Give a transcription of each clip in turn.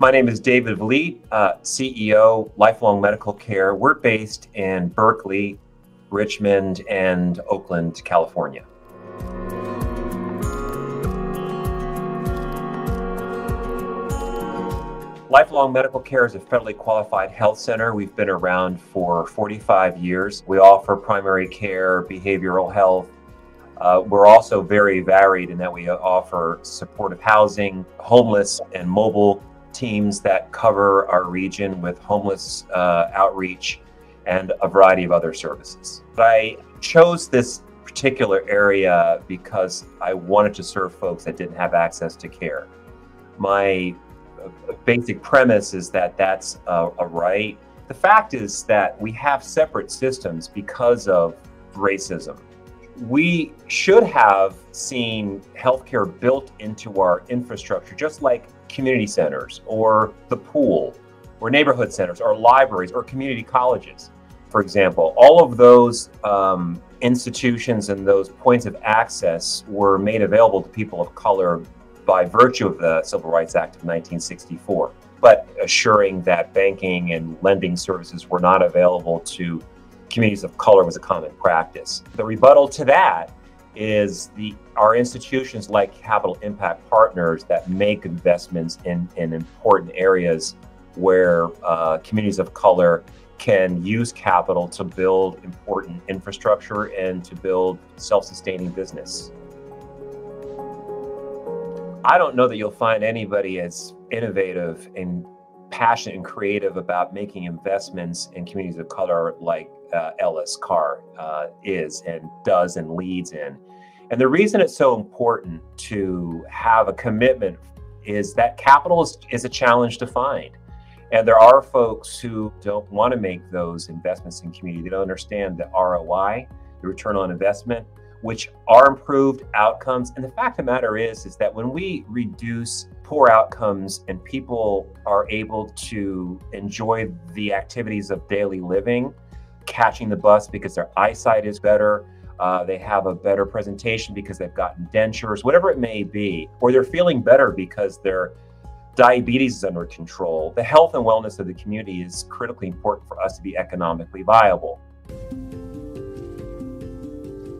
My name is David Vliet, CEO, Lifelong Medical Care. We're based in Berkeley, Richmond, and Oakland, California. Lifelong Medical Care is a federally qualified health center. We've been around for 45 years. We offer primary care, behavioral health. We're also very varied in that we offer supportive housing, homeless and mobile teams that cover our region with homeless outreach and a variety of other services. But I chose this particular area because I wanted to serve folks that didn't have access to care. My basic premise is that that's a right. The fact is that we have separate systems because of racism. We should have seen healthcare built into our infrastructure, just like community centers or the pool or neighborhood centers or libraries or community colleges, for example. All of those institutions and those points of access were made available to people of color by virtue of the Civil Rights Act of 1964, but assuring that banking and lending services were not available to communities of color was a common practice. The rebuttal to that is our institutions like Capital Impact Partners that make investments in important areas where communities of color can use capital to build important infrastructure and to build self-sustaining business. I don't know that you'll find anybody as innovative and passionate and creative about making investments in communities of color like Ellis Carr is and does and leads in. And the reason it's so important to have a commitment is that capital is a challenge to find. And there are folks who don't want to make those investments in community. They don't understand the ROI, the return on investment, which are improved outcomes. And the fact of the matter is that when we reduce poor outcomes and people are able to enjoy the activities of daily living, catching the bus because their eyesight is better, they have a better presentation because they've gotten dentures, whatever it may be, or they're feeling better because their diabetes is under control, the health and wellness of the community is critically important for us to be economically viable.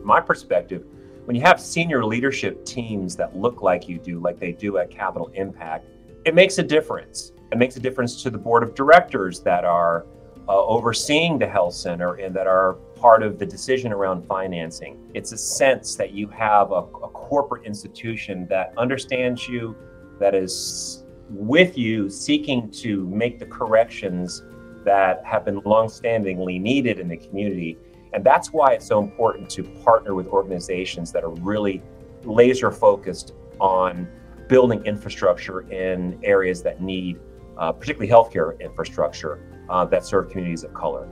My perspective, when you have senior leadership teams that look like you do, like they do at Capital Impact, it makes a difference. It makes a difference to the board of directors that are overseeing the health center and that are part of the decision around financing. It's a sense that you have a corporate institution that understands you, that is with you, seeking to make the corrections that have been longstandingly needed in the community. And that's why it's so important to partner with organizations that are really laser focused on building infrastructure in areas that need, particularly healthcare infrastructure that serve communities of color.